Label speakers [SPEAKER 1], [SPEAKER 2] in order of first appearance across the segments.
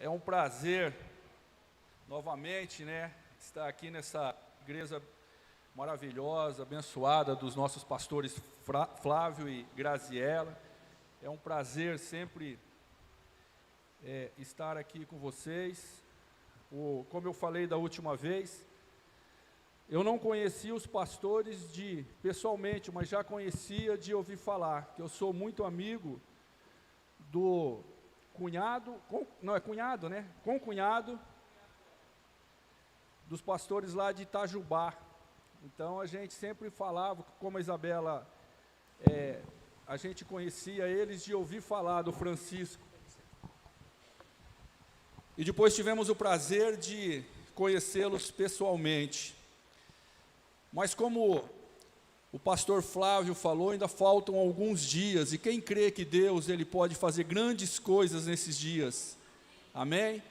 [SPEAKER 1] É um prazer, novamente, estar aqui nessa igreja maravilhosa, abençoada dos nossos pastores Flávio e Graziela. É um prazer sempre estar aqui com vocês. Como eu falei da última vez, eu não conhecia os pastores pessoalmente, mas já conhecia de ouvir falar, que eu sou muito amigo do cunhado, concunhado dos pastores lá de Itajubá. Então a gente sempre falava, como a Isabela, a gente conhecia eles de ouvir falar do Francisco. E depois tivemos o prazer de conhecê-los pessoalmente. Mas como o pastor Flávio falou, ainda faltam alguns dias, e quem crê que Deus ele pode fazer grandes coisas nesses dias? Amém?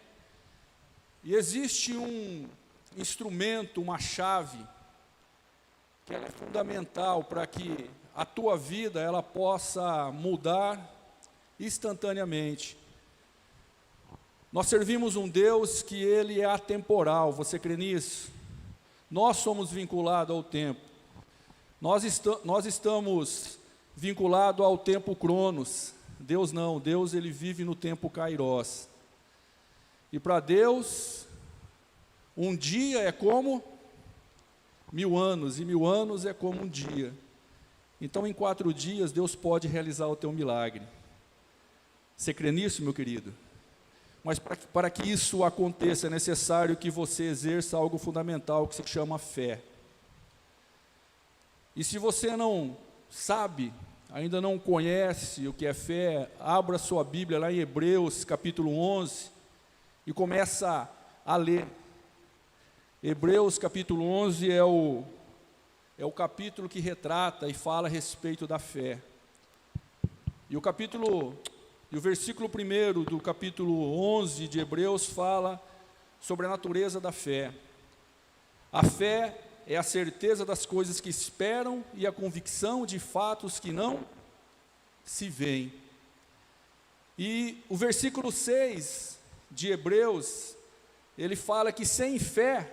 [SPEAKER 1] E existe um instrumento, uma chave, que é fundamental para que a tua vida ela possa mudar instantaneamente. Nós servimos um Deus que ele é atemporal, você crê nisso? Nós somos vinculados ao tempo. Nós estamos vinculados ao tempo Cronos. Deus não, Deus ele vive no tempo Kairos. E para Deus, um dia é como 1000 anos, e 1000 anos é como um dia. Então, em 4 dias, Deus pode realizar o teu milagre. Você crê nisso, meu querido? Mas para que isso aconteça, é necessário que você exerça algo fundamental, que se chama fé. E se você não sabe, ainda não conhece o que é fé, abra sua Bíblia lá em Hebreus, capítulo 11, e começa a ler. Hebreus, capítulo 11, é o capítulo que retrata e fala a respeito da fé. E o versículo 1 do capítulo 11 de Hebreus fala sobre a natureza da fé. A fé é a certeza das coisas que esperam e a convicção de fatos que não se veem. E o versículo 6 de Hebreus, ele fala que sem fé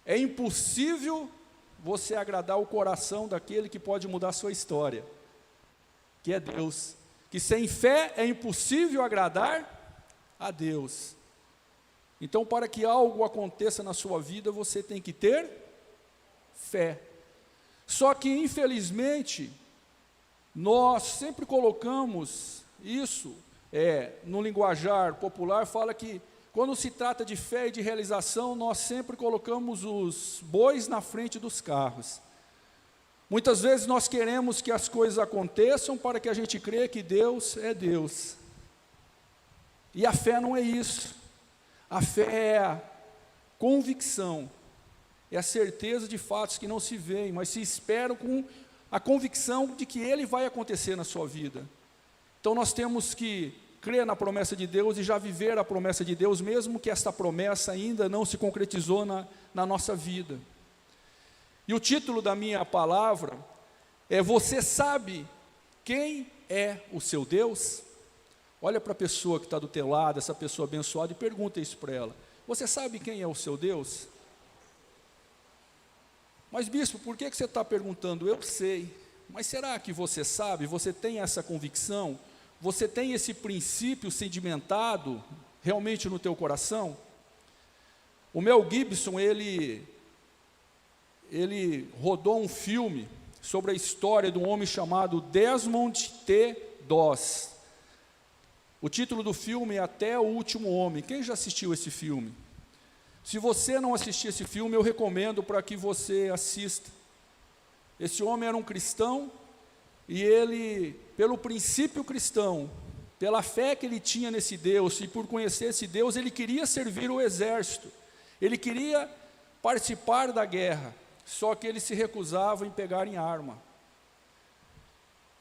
[SPEAKER 1] é impossível você agradar o coração daquele que pode mudar a sua história, que é Deus. Que sem fé é impossível agradar a Deus. Então, para que algo aconteça na sua vida, você tem que ter fé. Só que, infelizmente, nós sempre colocamos isso, no linguajar popular, fala que quando se trata de fé e de realização, nós sempre colocamos os bois na frente dos carros. Muitas vezes nós queremos que as coisas aconteçam para que a gente creia que Deus é Deus. E a fé não é isso. A fé é a convicção, é a certeza de fatos que não se veem, mas se esperam com a convicção de que Ele vai acontecer na sua vida. Então nós temos que crer na promessa de Deus e já viver a promessa de Deus, mesmo que essa promessa ainda não se concretizou na nossa vida. E o título da minha palavra é: você sabe quem é o seu Deus? Olha para a pessoa que está do teu lado, essa pessoa abençoada, e pergunta isso para ela: você sabe quem é o seu Deus? Mas bispo, por que você está perguntando? Eu sei, mas será que você sabe? Você tem essa convicção? Você tem esse princípio sedimentado realmente no teu coração? O Mel Gibson, ele rodou um filme sobre a história de um homem chamado Desmond T. Doss. O título do filme é Até o Último Homem. Quem já assistiu esse filme? Se você não assistiu esse filme, eu recomendo para que você assista. Esse homem era um cristão, e ele, pelo princípio cristão, pela fé que ele tinha nesse Deus, e por conhecer esse Deus, ele queria servir o exército, ele queria participar da guerra, só que ele se recusava em pegar em arma.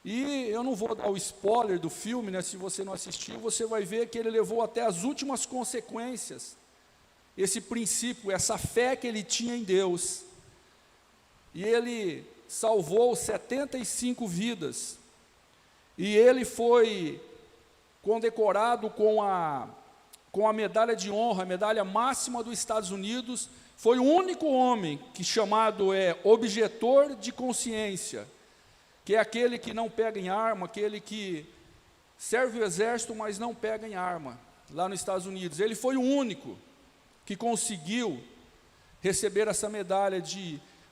[SPEAKER 1] E eu não vou dar o spoiler do filme, se você não assistiu, você vai ver que ele levou até as últimas consequências, esse princípio, essa fé que ele tinha em Deus. E ele salvou 75 vidas, e ele foi condecorado com com a medalha de honra, a medalha máxima dos Estados Unidos, foi o único homem que chamado objetor de consciência, que é aquele que não pega em arma, aquele que serve o exército, mas não pega em arma, lá nos Estados Unidos. Ele foi o único que conseguiu receber essa medalha,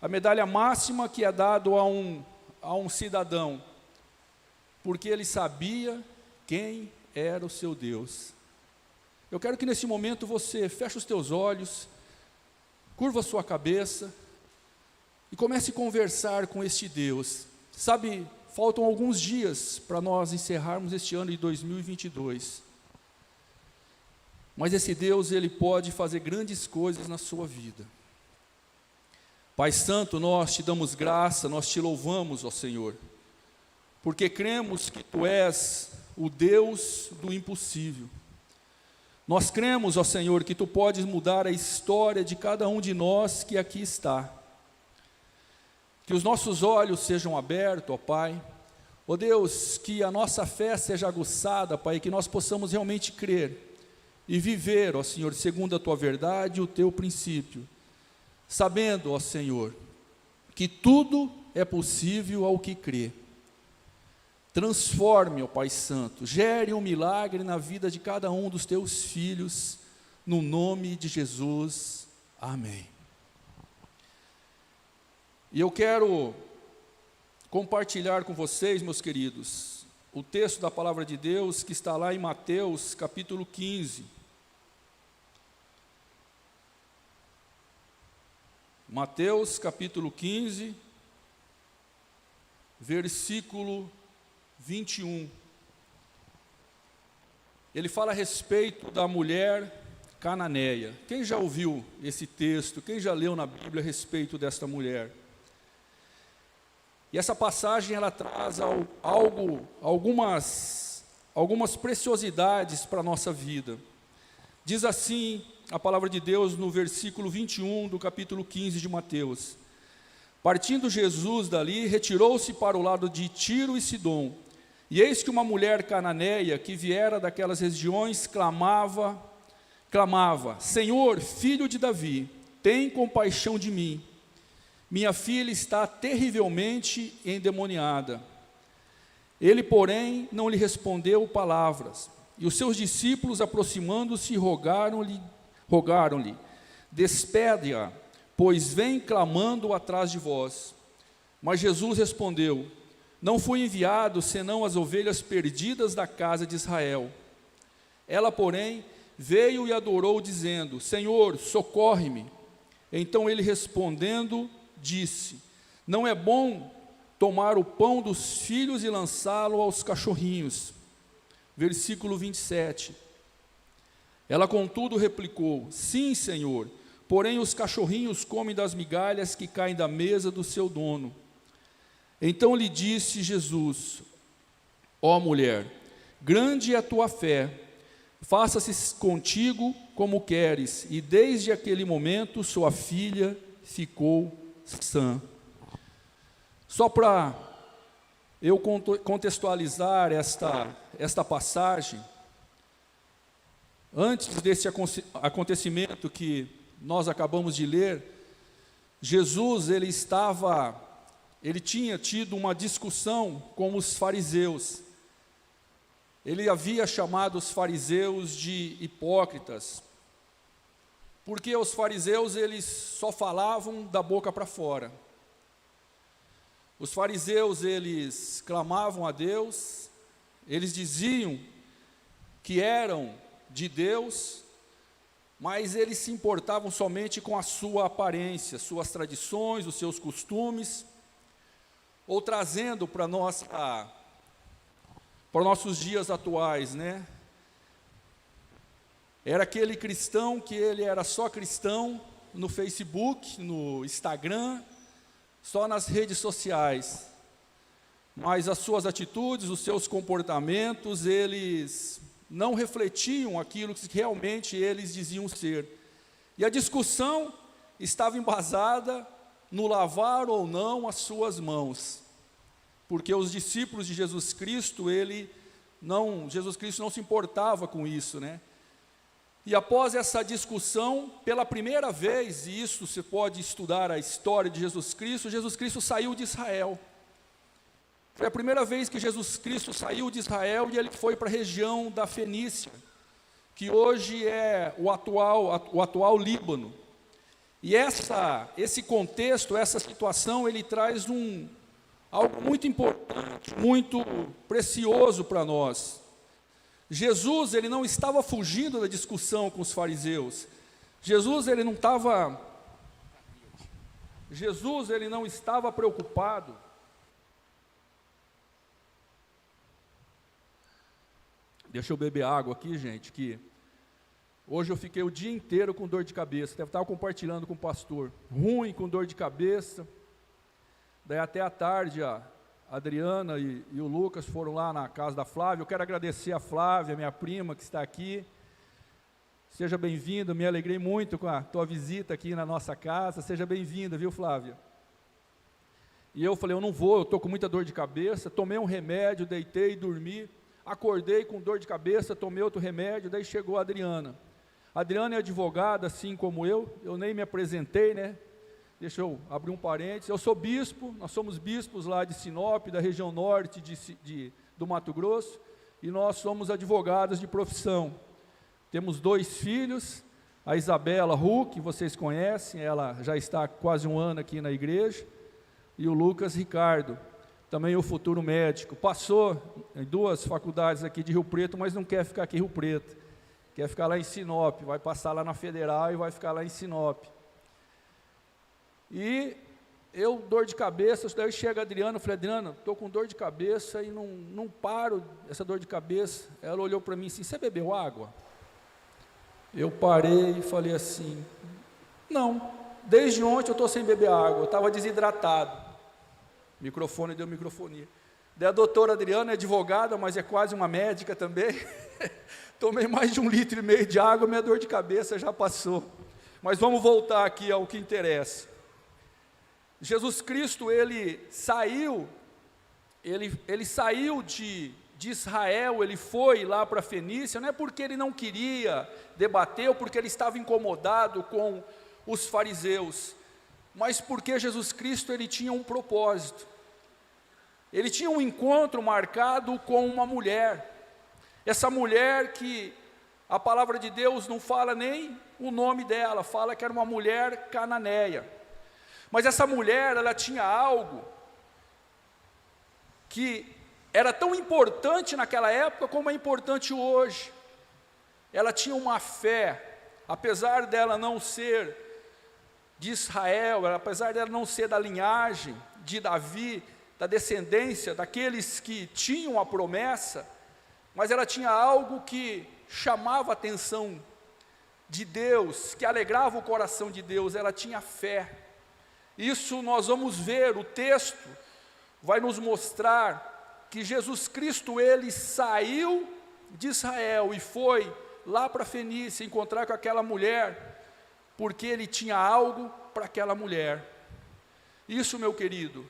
[SPEAKER 1] a medalha máxima que é dado a um cidadão, porque ele sabia quem era o seu Deus. Eu quero que nesse momento você feche os teus olhos, curva a sua cabeça e comece a conversar com este Deus. Sabe, faltam alguns dias para nós encerrarmos este ano de 2022. Mas esse Deus, Ele pode fazer grandes coisas na sua vida. Pai Santo, nós te damos graça, nós te louvamos, ó Senhor, porque cremos que Tu és o Deus do impossível. Nós cremos, ó Senhor, que Tu podes mudar a história de cada um de nós que aqui está. Que os nossos olhos sejam abertos, ó Pai. Ó Deus, que a nossa fé seja aguçada, Pai, que nós possamos realmente crer e viver, ó Senhor, segundo a Tua verdade e o Teu princípio, sabendo, ó Senhor, que tudo é possível ao que crê. Transforme, ó Pai Santo, gere um milagre na vida de cada um dos Teus filhos, no nome de Jesus, amém. E eu quero compartilhar com vocês, meus queridos, o texto da palavra de Deus que está lá em Mateus capítulo 15. Mateus capítulo 15, versículo 21. Ele fala a respeito da mulher cananeia. Quem já ouviu esse texto? Quem já leu na Bíblia a respeito desta mulher? E essa passagem ela traz algumas preciosidades para a nossa vida. Diz assim a palavra de Deus no versículo 21 do capítulo 15 de Mateus: partindo Jesus dali, retirou-se para o lado de Tiro e Sidom. E eis que uma mulher cananeia, que viera daquelas regiões, clamava, Senhor, filho de Davi, tem compaixão de mim. Minha filha está terrivelmente endemoniada. Ele, porém, não lhe respondeu palavras. E os seus discípulos, aproximando-se, rogaram-lhe, despede-a, pois vem clamando atrás de vós. Mas Jesus respondeu: não fui enviado senão as ovelhas perdidas da casa de Israel. Ela, porém, veio e adorou, dizendo: Senhor, socorre-me. Então ele respondendo, disse: não é bom tomar o pão dos filhos e lançá-lo aos cachorrinhos. Versículo 27. Ela, contudo, replicou: sim, Senhor, porém os cachorrinhos comem das migalhas que caem da mesa do seu dono. Então lhe disse Jesus: ó mulher, grande é a tua fé, faça-se contigo como queres. E desde aquele momento sua filha ficou sã. Só para eu contextualizar esta passagem, antes desse acontecimento que nós acabamos de ler, Jesus ele tinha tido uma discussão com os fariseus. Ele havia chamado os fariseus de hipócritas, porque os fariseus eles só falavam da boca para fora. Os fariseus eles clamavam a Deus, eles diziam que eram de Deus, mas eles se importavam somente com a sua aparência, suas tradições, os seus costumes, ou trazendo para nós, para nossos dias atuais, né? Era aquele cristão que ele era só cristão no Facebook, no Instagram, só nas redes sociais, mas as suas atitudes, os seus comportamentos, eles não refletiam aquilo que realmente eles diziam ser. E a discussão estava embasada no lavar ou não as suas mãos, porque os discípulos de Jesus Cristo, Jesus Cristo não se importava com isso, né? E após essa discussão, pela primeira vez, e isso você pode estudar a história de Jesus Cristo saiu de Israel. Foi a primeira vez que Jesus Cristo saiu de Israel e ele foi para a região da Fenícia, que hoje é o atual Líbano. E esse contexto, essa situação, ele traz algo muito importante, muito precioso para nós. Jesus, ele não estava fugindo da discussão com os fariseus. Jesus, ele não estava preocupado. Deixa eu beber água aqui, gente, que hoje eu fiquei o dia inteiro com dor de cabeça. Deve estar compartilhando com o pastor. Ruim, com dor de cabeça. Daí até à tarde, a Adriana e o Lucas foram lá na casa da Flávia. Eu quero agradecer a Flávia, minha prima, que está aqui. Seja bem-vinda, me alegrei muito com a tua visita aqui na nossa casa. Seja bem-vinda, viu, Flávia? E eu falei, eu não vou, eu estou com muita dor de cabeça. Tomei um remédio, deitei, dormi. Acordei com dor de cabeça, tomei outro remédio, daí chegou a Adriana. A Adriana é advogada, assim como eu nem me apresentei, né? Deixa eu abrir um parênteses. Eu sou bispo, nós somos bispos lá de Sinop, da região norte do Mato Grosso, e nós somos advogados de profissão. Temos 2 filhos, a Isabela Huck, que vocês conhecem, ela já está há quase um ano aqui na igreja, e o Lucas Ricardo, também o futuro médico. Passou em 2 faculdades aqui de Rio Preto, mas não quer ficar aqui em Rio Preto, quer ficar lá em Sinop, vai passar lá na Federal e vai ficar lá em Sinop. E eu, dor de cabeça, daí chega a Adriana, eu falei, Adriana, estou com dor de cabeça e não paro essa dor de cabeça. Ela olhou para mim assim, você bebeu água? Eu parei e falei assim, não, desde ontem eu estou sem beber água, eu estava desidratado. Microfone deu microfonia. Daí a doutora Adriana é advogada, mas é quase uma médica também. Tomei mais de 1,5 litro de água, minha dor de cabeça já passou. Mas vamos voltar aqui ao que interessa. Jesus Cristo, ele saiu de Israel, ele foi lá para a Fenícia, não é porque ele não queria debater, ou porque ele estava incomodado com os fariseus, mas porque Jesus Cristo, ele tinha um propósito. Ele tinha um encontro marcado com uma mulher, essa mulher que a palavra de Deus não fala nem o nome dela, fala que era uma mulher cananeia. Mas essa mulher, ela tinha algo que era tão importante naquela época como é importante hoje. Ela tinha uma fé, apesar dela não ser de Israel, apesar dela não ser da linhagem de Davi, da descendência daqueles que tinham a promessa, mas ela tinha algo que chamava a atenção de Deus, que alegrava o coração de Deus, ela tinha fé. Isso nós vamos ver, o texto vai nos mostrar que Jesus Cristo, ele saiu de Israel e foi lá para a Fenícia encontrar com aquela mulher, porque ele tinha algo para aquela mulher. Isso, meu querido,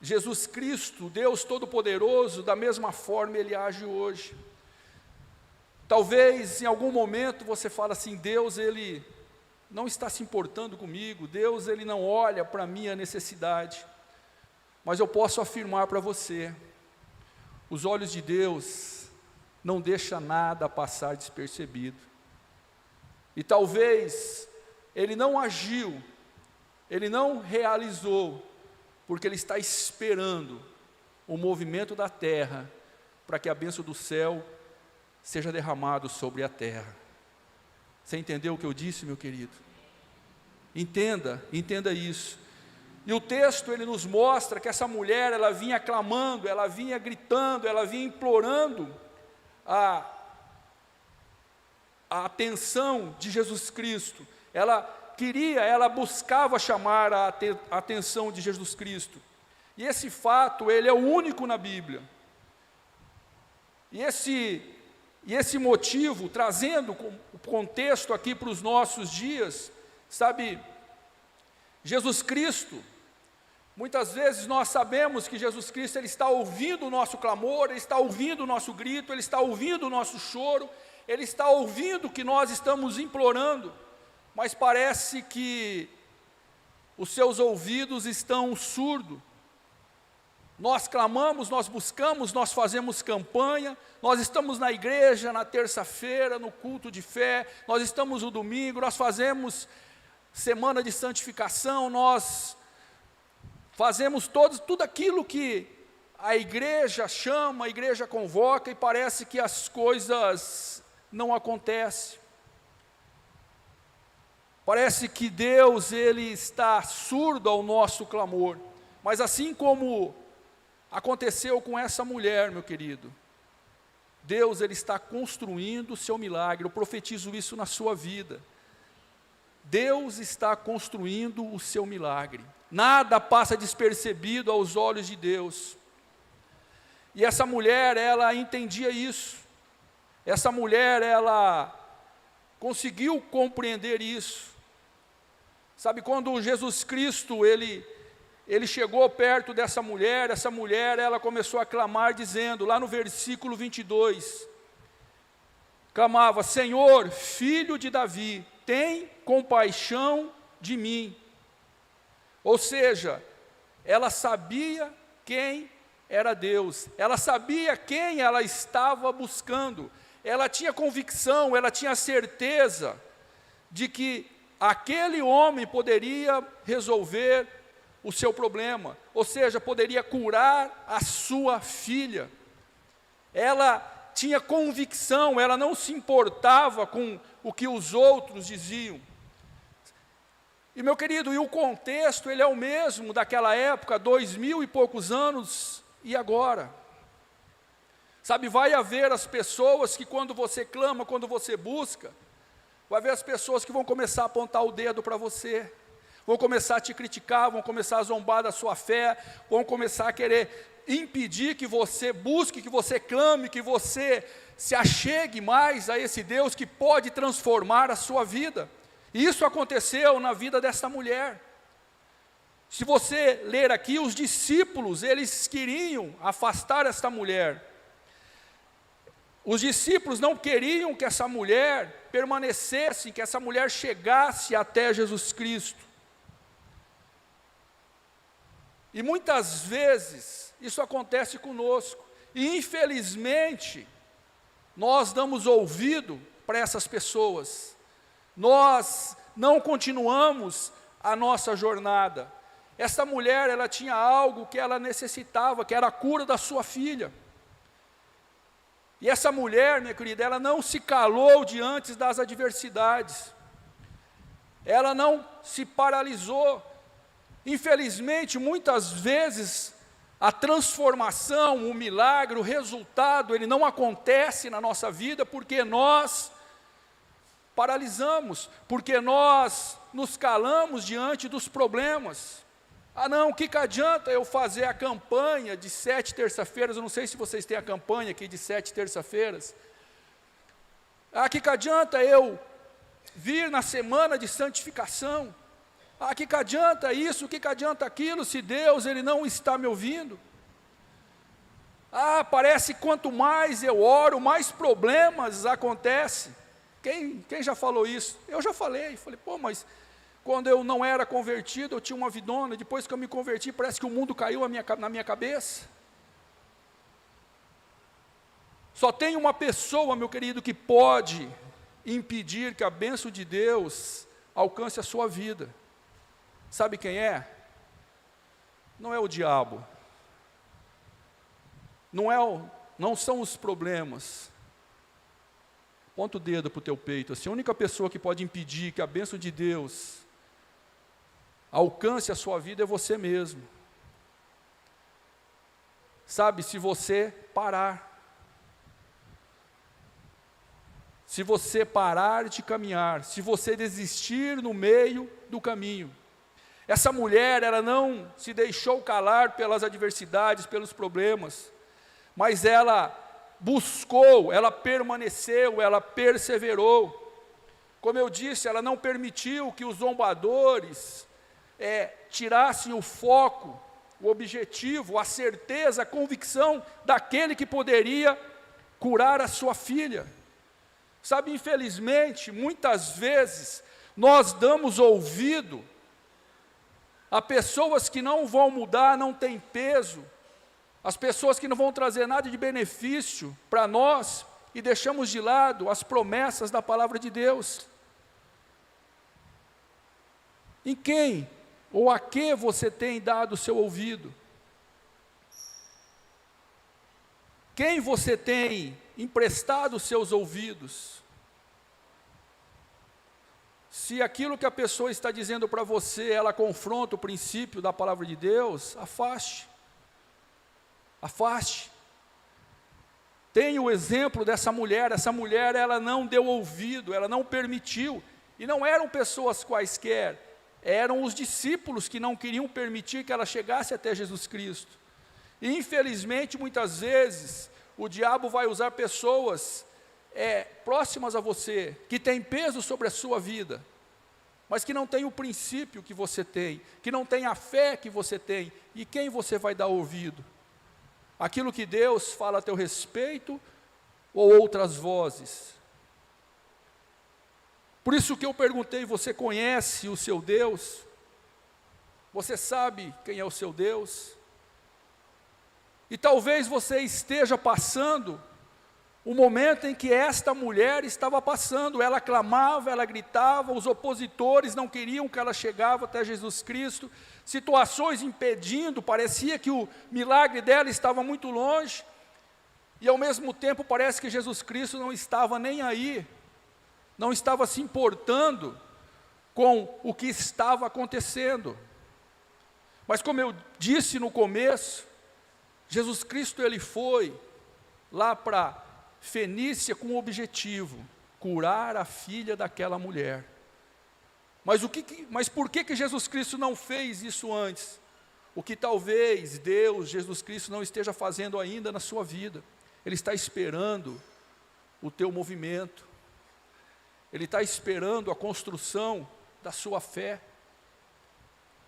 [SPEAKER 1] Jesus Cristo, Deus Todo-Poderoso, da mesma forma ele age hoje. Talvez em algum momento você fala assim, Deus, ele não está se importando comigo, Deus, ele não olha para a minha necessidade, mas eu posso afirmar para você, os olhos de Deus não deixam nada passar despercebido, e talvez ele não agiu, ele não realizou, porque ele está esperando o movimento da terra, para que a bênção do céu seja derramado sobre a terra. Você entendeu o que eu disse, meu querido? Entenda isso. E o texto, ele nos mostra que essa mulher, ela vinha clamando, ela vinha gritando, ela vinha implorando a atenção de Jesus Cristo. Ela buscava chamar a atenção de Jesus Cristo. E esse fato, ele é o único na Bíblia. E esse motivo, trazendo o contexto aqui para os nossos dias, sabe, Jesus Cristo, muitas vezes nós sabemos que Jesus Cristo, ele está ouvindo o nosso clamor, ele está ouvindo o nosso grito, ele está ouvindo o nosso choro, ele está ouvindo o que nós estamos implorando, mas parece que os seus ouvidos estão surdos. Nós clamamos, nós buscamos, nós fazemos campanha, nós estamos na igreja na terça-feira, no culto de fé, nós estamos no domingo, nós fazemos semana de santificação, nós fazemos tudo aquilo que a igreja chama, a igreja convoca, e parece que as coisas não acontecem. Parece que Deus, Ele está surdo ao nosso clamor. Mas assim como aconteceu com essa mulher, meu querido, Deus, Ele está construindo o seu milagre. Eu profetizo isso na sua vida. Deus está construindo o seu milagre. Nada passa despercebido aos olhos de Deus. E essa mulher, ela entendia isso. Essa mulher, ela conseguiu compreender isso. Sabe, quando Jesus Cristo, ele chegou perto dessa mulher, essa mulher, ela começou a clamar dizendo, lá no versículo 22, clamava: Senhor, filho de Davi, tem compaixão de mim. Ou seja, ela sabia quem era Deus, ela sabia quem ela estava buscando, ela tinha convicção, ela tinha certeza de que aquele homem poderia resolver o seu problema, ou seja, poderia curar a sua filha. Ela tinha convicção, ela não se importava com o que os outros diziam. E meu querido, e o contexto, ele é o mesmo daquela época, 2000 e poucos anos, e agora? Sabe, vai haver as pessoas que quando você clama, quando você busca, vai haver as pessoas que vão começar a apontar o dedo para você, vão começar a te criticar, vão começar a zombar da sua fé, vão começar a querer impedir que você busque, que você clame, que você se achegue mais a esse Deus que pode transformar a sua vida. E isso aconteceu na vida dessa mulher. Se você ler aqui, os discípulos, eles queriam afastar esta mulher. Os discípulos não queriam que essa mulher permanecesse, que essa mulher chegasse até Jesus Cristo. E muitas vezes isso acontece conosco. E infelizmente, nós damos ouvido para essas pessoas. Nós não continuamos a nossa jornada. Essa mulher, ela tinha algo que ela necessitava, que era a cura da sua filha. E essa mulher, minha querida, ela não se calou diante das adversidades. Ela não se paralisou. Infelizmente, muitas vezes, a transformação, o milagre, o resultado, ele não acontece na nossa vida porque nós paralisamos, porque nós nos calamos diante dos problemas. Ah não, o que adianta eu fazer a campanha de 7 terça-feiras, eu não sei se vocês têm a campanha aqui de 7 terça-feiras. Ah, que adianta eu vir na semana de santificação? Ah, que adianta isso, que adianta aquilo, se Deus, Ele não está me ouvindo? Ah, parece que quanto mais eu oro, mais problemas acontecem. Quem já falou isso? Eu já falei, pô, mas quando eu não era convertido, eu tinha uma vidona, depois que eu me converti, parece que o mundo caiu na minha cabeça. Só tem uma pessoa, meu querido, que pode impedir que a bênção de Deus alcance a sua vida. Sabe quem é? Não é o diabo. Não são os problemas. Ponta o dedo para o teu peito. Assim, a única pessoa que pode impedir que a bênção de Deus alcance a sua vida é você mesmo. Sabe, se você parar. Se você parar de caminhar, se você desistir no meio do caminho. Essa mulher, ela não se deixou calar pelas adversidades, pelos problemas, mas ela buscou, ela permaneceu, ela perseverou. Como eu disse, ela não permitiu que os zombadores tirassem o foco, o objetivo, a certeza, a convicção daquele que poderia curar a sua filha. Sabe, infelizmente, muitas vezes, nós damos ouvido a pessoas que não vão mudar, não têm peso, as pessoas que não vão trazer nada de benefício para nós, e deixamos de lado as promessas da palavra de Deus. Em quem ou a que você tem dado o seu ouvido? Quem você tem emprestado os seus ouvidos? Se aquilo que a pessoa está dizendo para você, ela confronta o princípio da palavra de Deus, afaste. Afaste. Tem o exemplo dessa mulher, ela não deu ouvido, ela não permitiu, e não eram pessoas quaisquer, eram os discípulos que não queriam permitir que ela chegasse até Jesus Cristo. E infelizmente, muitas vezes, o diabo vai usar pessoas próximas a você, que têm peso sobre a sua vida, mas que não têm o princípio que você tem, que não têm a fé que você tem, e quem você vai dar ouvido? Aquilo que Deus fala a teu respeito, ou outras vozes? Por isso que eu perguntei, você conhece o seu Deus? Você sabe quem é o seu Deus? E talvez você esteja passando o momento em que esta mulher estava passando. Ela clamava, ela gritava, os opositores não queriam que ela chegasse até Jesus Cristo, situações impedindo, parecia que o milagre dela estava muito longe, e ao mesmo tempo parece que Jesus Cristo não estava nem aí, não estava se importando com o que estava acontecendo. Mas como eu disse no começo, Jesus Cristo ele foi lá para Fenícia com o objetivo, curar a filha daquela mulher. Mas por que Jesus Cristo não fez isso antes? O que talvez Deus, Jesus Cristo, não esteja fazendo ainda na sua vida. Ele está esperando o teu movimento. Ele está esperando a construção da sua fé.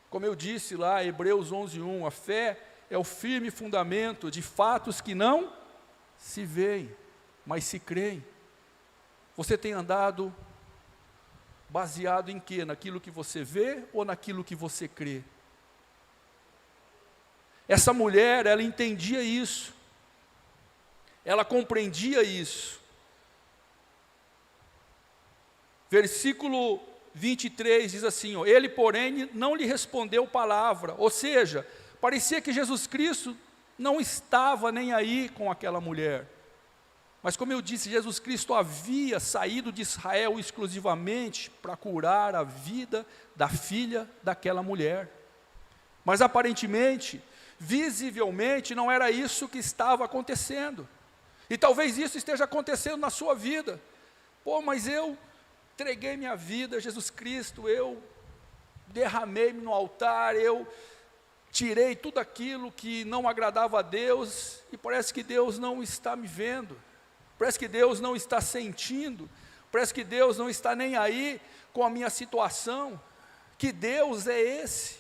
[SPEAKER 1] Como eu disse lá, Hebreus 11:1, a fé é o firme fundamento de fatos que não se veem, mas se creem. Você tem andado baseado em quê? Naquilo que você vê ou naquilo que você crê? Essa mulher, ela entendia isso, ela compreendia isso. Versículo 23 diz assim, ele porém não lhe respondeu palavra, ou seja, parecia que Jesus Cristo não estava nem aí com aquela mulher. Mas como eu disse, Jesus Cristo havia saído de Israel exclusivamente para curar a vida da filha daquela mulher. Mas aparentemente, visivelmente, não era isso que estava acontecendo. E talvez isso esteja acontecendo na sua vida. Mas eu entreguei minha vida a Jesus Cristo, eu derramei-me no altar, eu tirei tudo aquilo que não agradava a Deus, e parece que Deus não está me vendo. Parece que Deus não está sentindo, parece que Deus não está nem aí com a minha situação. Que Deus é esse?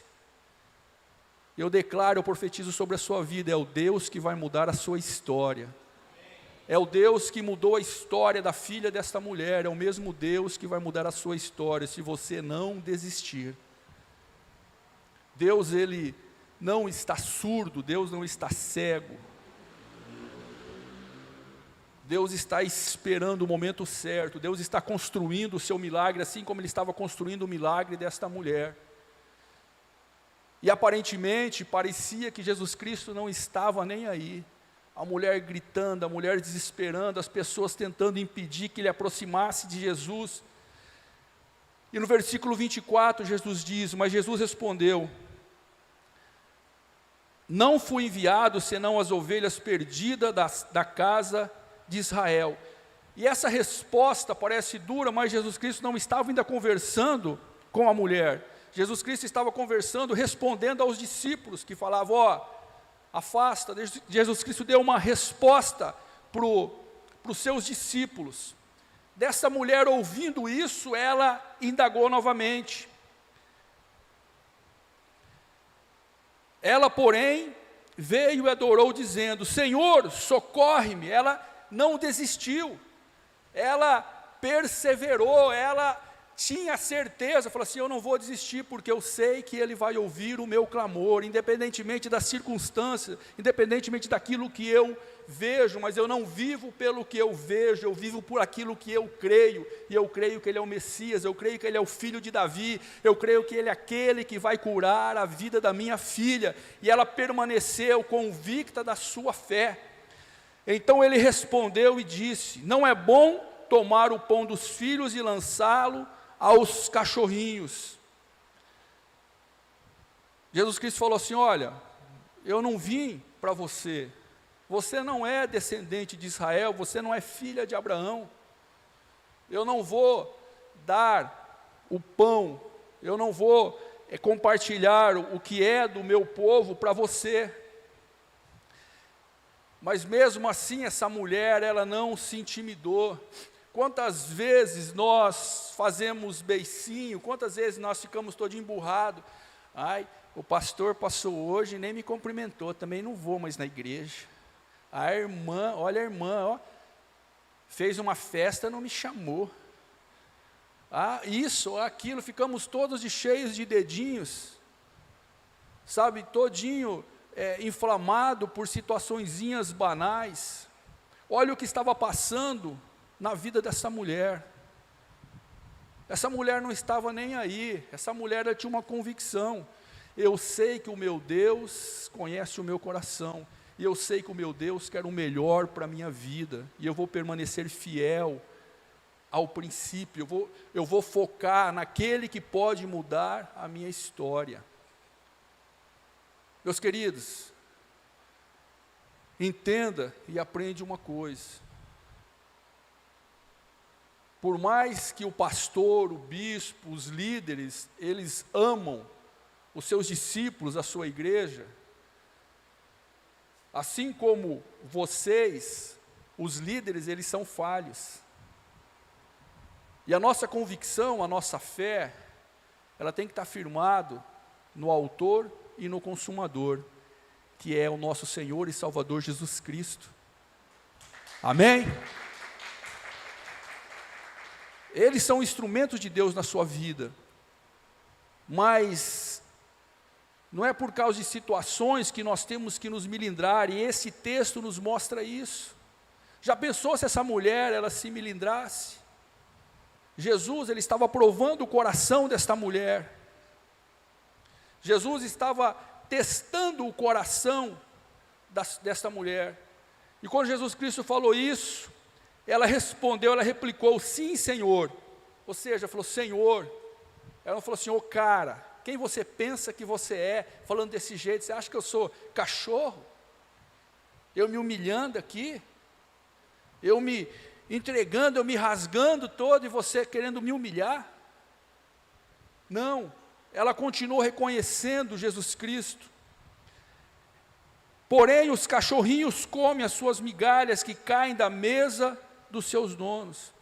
[SPEAKER 1] Eu declaro, eu profetizo sobre a sua vida, é o Deus que vai mudar a sua história. É o Deus que mudou a história da filha desta mulher, é o mesmo Deus que vai mudar a sua história, se você não desistir. Deus, ele não está surdo, Deus não está cego. Deus está esperando o momento certo, Deus está construindo o seu milagre, assim como Ele estava construindo o milagre desta mulher. E aparentemente, parecia que Jesus Cristo não estava nem aí. A mulher gritando, a mulher desesperando, as pessoas tentando impedir que Ele aproximasse de Jesus. E no versículo 24, Jesus diz, mas Jesus respondeu, não fui enviado senão as ovelhas perdidas da casa de Israel. E essa resposta parece dura, mas Jesus Cristo não estava ainda conversando com a mulher. Jesus Cristo estava conversando, respondendo aos discípulos que falavam, afasta. Jesus Cristo deu uma resposta para os seus discípulos. Dessa mulher ouvindo isso, ela indagou novamente. Ela, porém, veio e adorou dizendo, Senhor, socorre-me. Ela não desistiu, ela perseverou, ela tinha certeza, falou assim: eu não vou desistir, porque eu sei que Ele vai ouvir o meu clamor, independentemente das circunstâncias, independentemente daquilo que eu vejo, mas eu não vivo pelo que eu vejo, eu vivo por aquilo que eu creio, e eu creio que Ele é o Messias, eu creio que Ele é o filho de Davi, eu creio que Ele é aquele que vai curar a vida da minha filha, e ela permaneceu convicta da sua fé. Então ele respondeu e disse: não é bom tomar o pão dos filhos e lançá-lo aos cachorrinhos. Jesus Cristo falou assim: olha, eu não vim para você, você não é descendente de Israel, você não é filha de Abraão, eu não vou dar o pão, eu não vou compartilhar o que é do meu povo para você. Mas mesmo assim essa mulher, ela não se intimidou. Quantas vezes nós fazemos beicinho, quantas vezes nós ficamos todo emburrado. Ai, o pastor passou hoje e nem me cumprimentou, também não vou mais na igreja. A irmã, olha a irmã, ó, fez uma festa, não me chamou. Ah, isso, aquilo, ficamos todos cheios de dedinhos, sabe, todinho inflamado por situaçõezinhas banais. Olha o que estava passando na vida dessa mulher. Essa mulher não estava nem aí, essa mulher ela tinha uma convicção: eu sei que o meu Deus conhece o meu coração, e eu sei que o meu Deus quer o melhor para a minha vida, e eu vou permanecer fiel ao princípio, eu vou focar naquele que pode mudar a minha história. Meus queridos, entenda e aprende uma coisa: por mais que o pastor, o bispo, os líderes, eles amam os seus discípulos, a sua igreja, assim como vocês, os líderes, eles são falhos. E a nossa convicção, a nossa fé, ela tem que estar firmado no autor e no consumador, que é o nosso Senhor e Salvador Jesus Cristo. Amém? Eles são instrumentos de Deus na sua vida, mas não é por causa de situações que nós temos que nos melindrar, e esse texto nos mostra isso. Já pensou se essa mulher, ela se melindrasse? Jesus, ele estava provando o coração desta mulher. Jesus estava testando o coração desta mulher. E quando Jesus Cristo falou isso, ela respondeu, ela replicou: sim, Senhor. Ou seja, falou: Senhor. Ela não falou assim: ô cara, quem você pensa que você é, falando desse jeito? Você acha que eu sou cachorro? Eu me humilhando aqui? Eu me entregando, eu me rasgando todo, e você querendo me humilhar? Não, ela continuou reconhecendo Jesus Cristo. Porém, os cachorrinhos comem as suas migalhas que caem da mesa dos seus donos.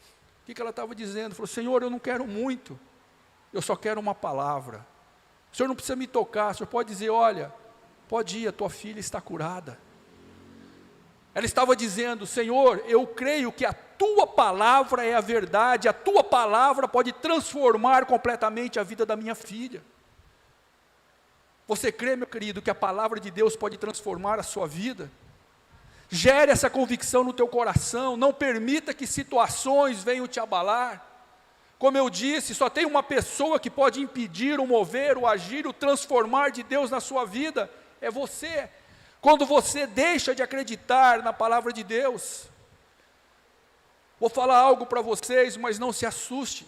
[SPEAKER 1] O que ela estava dizendo? Falou: Senhor, eu não quero muito, eu só quero uma palavra. O Senhor não precisa me tocar, o Senhor pode dizer: olha, pode ir, a tua filha está curada. Ela estava dizendo: Senhor, eu creio que a tua palavra é a verdade, a tua palavra pode transformar completamente a vida da minha filha. Você crê, meu querido, que a palavra de Deus pode transformar a sua vida? Gere essa convicção no teu coração, não permita que situações venham te abalar. Como eu disse, só tem uma pessoa que pode impedir o mover, o agir, o transformar de Deus na sua vida: é você. Quando você deixa de acreditar na palavra de Deus. Vou falar algo para vocês, mas não se assuste.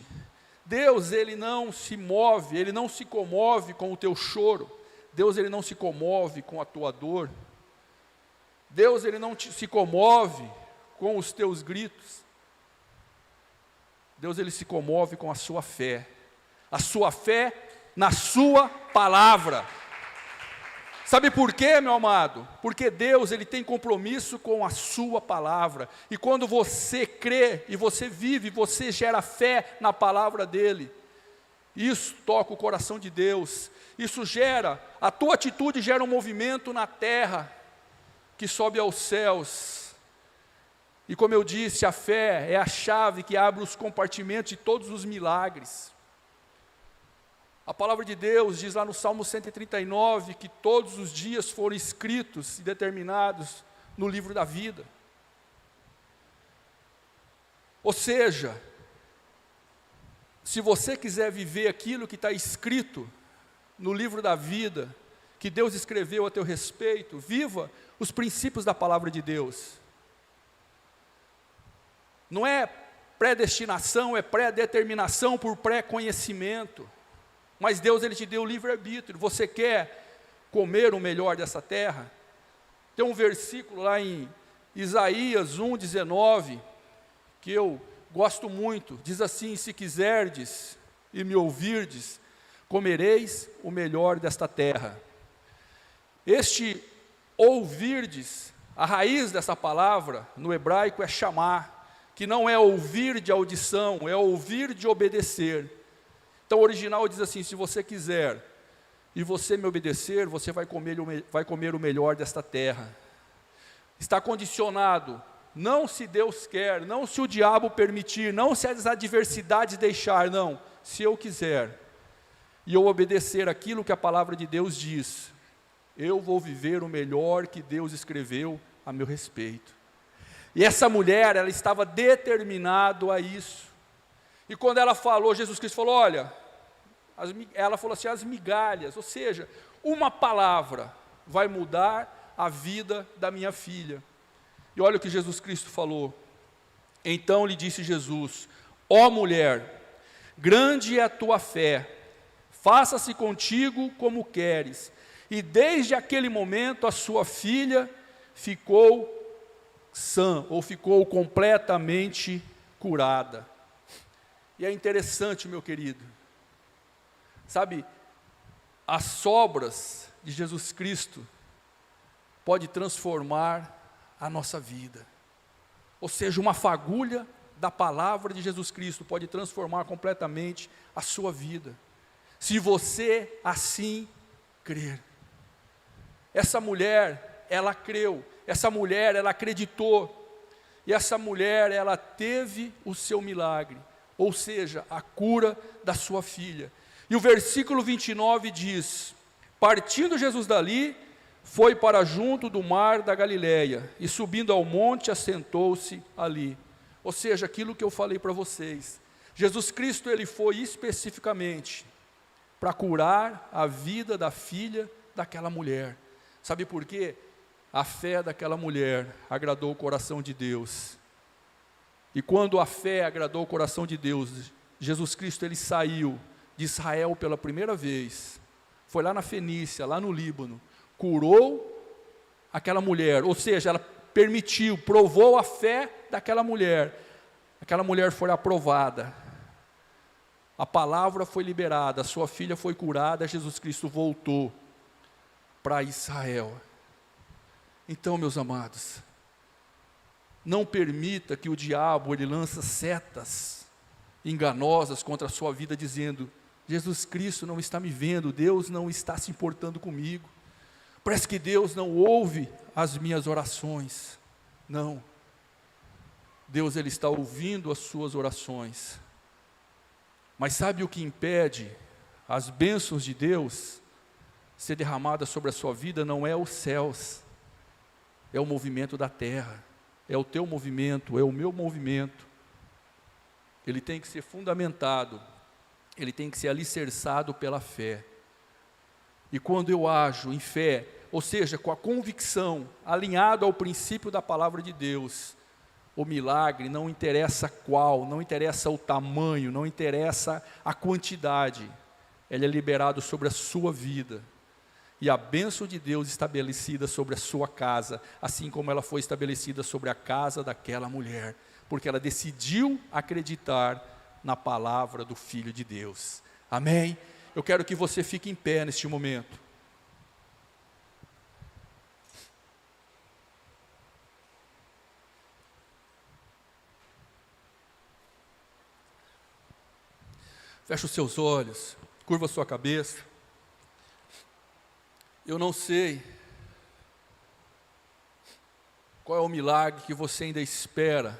[SPEAKER 1] Deus, ele não se move, ele não se comove com o teu choro. Deus, ele não se comove com a tua dor. Deus, ele não se comove com os teus gritos. Deus, ele se comove com a sua fé na sua palavra. Sabe por quê, meu amado? Porque Deus, ele tem compromisso com a sua palavra, e quando você crê, e você vive, você gera fé na palavra dele, isso toca o coração de Deus, isso gera, a tua atitude gera um movimento na terra, que sobe aos céus. E como eu disse, a fé é a chave que abre os compartimentos de todos os milagres. A palavra de Deus diz lá no Salmo 139 que todos os dias foram escritos e determinados no livro da vida. Ou seja, se você quiser viver aquilo que está escrito no livro da vida, que Deus escreveu a teu respeito, viva os princípios da palavra de Deus. Não é predestinação, é pré-determinação por pré-conhecimento. Mas Deus, Ele te deu o livre-arbítrio. Você quer comer o melhor dessa terra? Tem um versículo lá em Isaías 1,19, que eu gosto muito. Diz assim: se quiserdes e me ouvirdes, comereis o melhor desta terra. Este ouvirdes, a raiz dessa palavra no hebraico é chamar, que não é ouvir de audição, é ouvir de obedecer. Então o original diz assim: se você quiser e você me obedecer, você vai comer o melhor desta terra. Está condicionado, não se Deus quer, não se o diabo permitir, não se as adversidades deixar, não, se eu quiser e eu obedecer aquilo que a palavra de Deus diz, eu vou viver o melhor que Deus escreveu a meu respeito. E essa mulher, ela estava determinada a isso. E quando ela falou, Jesus Cristo falou, olha, ela falou assim, as migalhas, ou seja, uma palavra vai mudar a vida da minha filha. E olha o que Jesus Cristo falou. Então lhe disse Jesus: ó mulher, grande é a tua fé, faça-se contigo como queres. E desde aquele momento a sua filha ficou sã, ou ficou completamente curada. E é interessante, meu querido, sabe, as sobras de Jesus Cristo pode transformar a nossa vida. Ou seja, uma fagulha da palavra de Jesus Cristo pode transformar completamente a sua vida, se você assim crer. Essa mulher, ela creu, essa mulher, ela acreditou, e essa mulher, ela teve o seu milagre, ou seja, a cura da sua filha. E o versículo 29 diz: partindo Jesus dali, foi para junto do mar da Galileia, e subindo ao monte, assentou-se ali. Ou seja, aquilo que eu falei para vocês, Jesus Cristo, ele foi especificamente para curar a vida da filha daquela mulher. Sabe por quê? A fé daquela mulher agradou o coração de Deus. E quando a fé agradou o coração de Deus, Jesus Cristo, ele saiu de Israel pela primeira vez, foi lá na Fenícia, lá no Líbano, curou aquela mulher, ou seja, ela permitiu, provou a fé daquela mulher. Aquela mulher foi aprovada, a palavra foi liberada, a sua filha foi curada, Jesus Cristo voltou para Israel. Então, meus amados, não permita que o diabo, ele lança setas enganosas contra a sua vida, dizendo: Jesus Cristo não está me vendo, Deus não está se importando comigo, parece que Deus não ouve as minhas orações. Não, Deus, ele está ouvindo as suas orações. Mas sabe o que impede as bênçãos de Deus ser derramadas sobre a sua vida? Não é os céus, é o movimento da terra, é o teu movimento, é o meu movimento. Ele tem que ser fundamentado, ele tem que ser alicerçado pela fé. E quando eu ajo em fé, ou seja, com a convicção, alinhado ao princípio da palavra de Deus, o milagre não interessa qual, não interessa o tamanho, não interessa a quantidade, ele é liberado sobre a sua vida. E a bênção de Deus estabelecida sobre a sua casa, assim como ela foi estabelecida sobre a casa daquela mulher, porque ela decidiu acreditar na palavra do Filho de Deus. Amém? Eu quero que você fique em pé neste momento. Feche os seus olhos, curva a sua cabeça. Eu não sei qual é o milagre que você ainda espera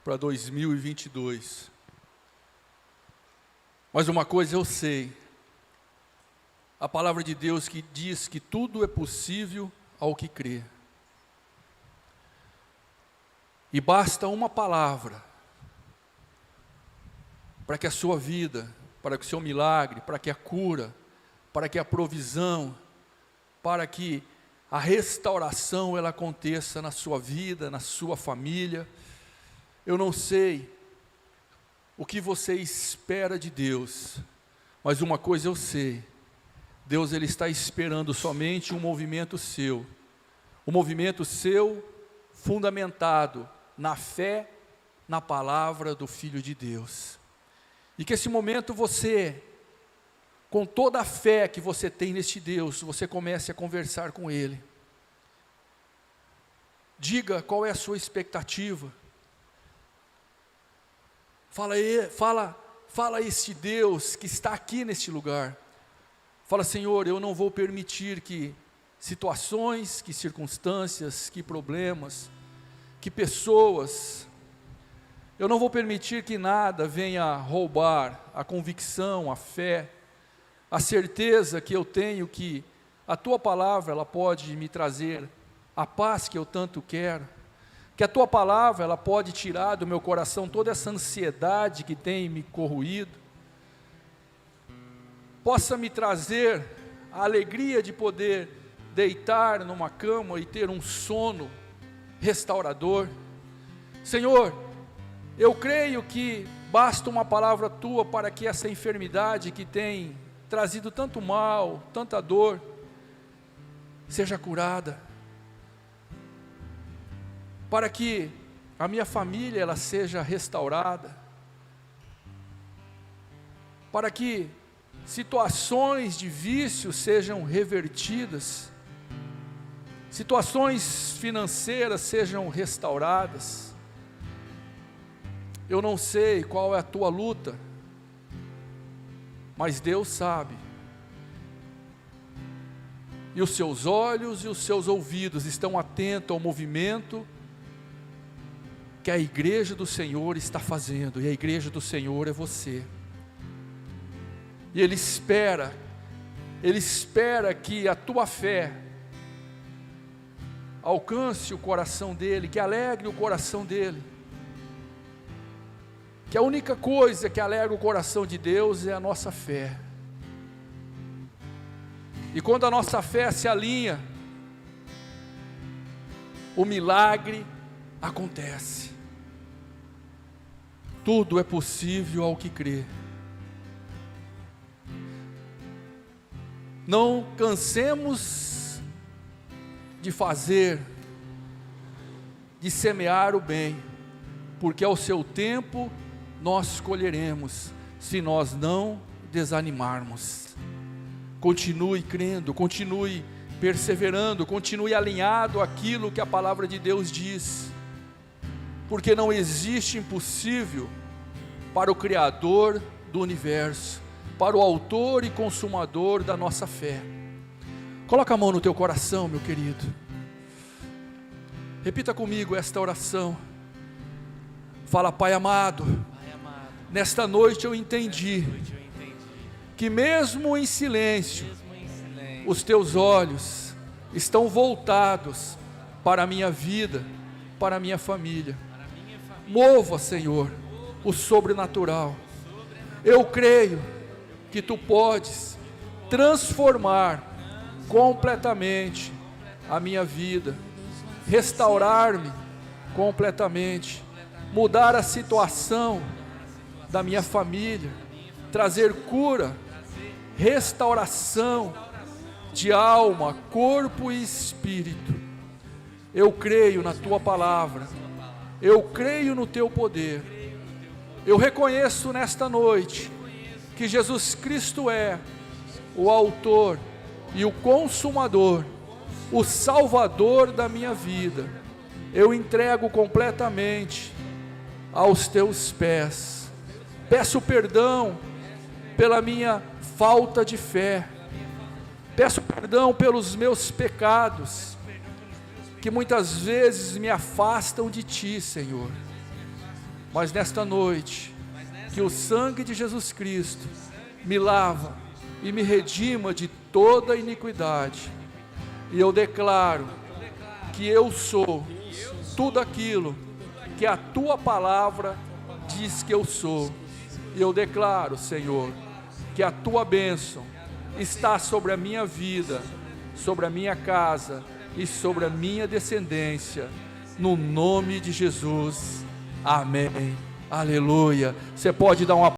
[SPEAKER 1] para 2022. Mas uma coisa eu sei, a palavra de Deus que diz que tudo é possível ao que crê. E basta uma palavra para que a sua vida, para que o seu milagre, para que a cura, para que a provisão, para que a restauração ela aconteça na sua vida, na sua família. Eu não sei o que você espera de Deus, mas uma coisa eu sei, Deus ele está esperando somente um movimento seu fundamentado na fé, na palavra do Filho de Deus. E que esse momento você, com toda a fé que você tem neste Deus, você comece a conversar com Ele. Diga qual é a sua expectativa. Fala a este Deus que está aqui neste lugar. Fala, Senhor, eu não vou permitir que situações, que circunstâncias, que problemas, que pessoas, eu não vou permitir que nada venha roubar a convicção, a fé, a certeza que eu tenho que a Tua palavra ela pode me trazer a paz que eu tanto quero, que a Tua palavra ela pode tirar do meu coração toda essa ansiedade que tem me corroído, possa me trazer a alegria de poder deitar numa cama e ter um sono restaurador. Senhor, eu creio que basta uma palavra Tua para que essa enfermidade que tem trazido tanto mal, tanta dor, seja curada, para que a minha família ela seja restaurada, para que situações de vício sejam revertidas, situações financeiras sejam restauradas. Eu não sei qual é a tua luta, mas Deus sabe, e os seus olhos e os seus ouvidos estão atentos ao movimento que a igreja do Senhor está fazendo, e a igreja do Senhor é você, e Ele espera que a tua fé alcance o coração dEle, que alegre o coração dEle, que a única coisa que alegra o coração de Deus é a nossa fé. E quando a nossa fé se alinha, o milagre acontece. Tudo é possível ao que crê. Não cansemos de fazer, de semear o bem, porque ao seu tempo nós colheremos, se nós não desanimarmos. Continue crendo, continue perseverando, continue alinhado àquilo que a palavra de Deus diz, porque não existe impossível para o Criador do universo, para o autor e consumador da nossa fé. Coloca a mão no teu coração, meu querido, repita comigo esta oração. Fala: Pai amado, nesta noite eu entendi que mesmo em silêncio, os teus olhos estão voltados para a minha vida, para a minha família. Mova, Senhor, o sobrenatural. Eu creio que Tu podes transformar completamente a minha vida, restaurar-me completamente, mudar a situação da minha família, trazer cura, restauração de alma, corpo e espírito. Eu creio na Tua palavra, eu creio no Teu poder. Eu reconheço nesta noite que Jesus Cristo é o autor e o consumador, o salvador da minha vida. Eu entrego completamente aos Teus pés. Peço perdão pela minha falta de fé, peço perdão pelos meus pecados, que muitas vezes me afastam de Ti, Senhor. Mas nesta noite, que o sangue de Jesus Cristo me lava e me redima de toda iniquidade. E eu declaro que eu sou tudo aquilo que a Tua palavra diz que eu sou. E eu declaro, Senhor, que a Tua bênção está sobre a minha vida, sobre a minha casa e sobre a minha descendência, no nome de Jesus. Amém. Aleluia. Você pode dar uma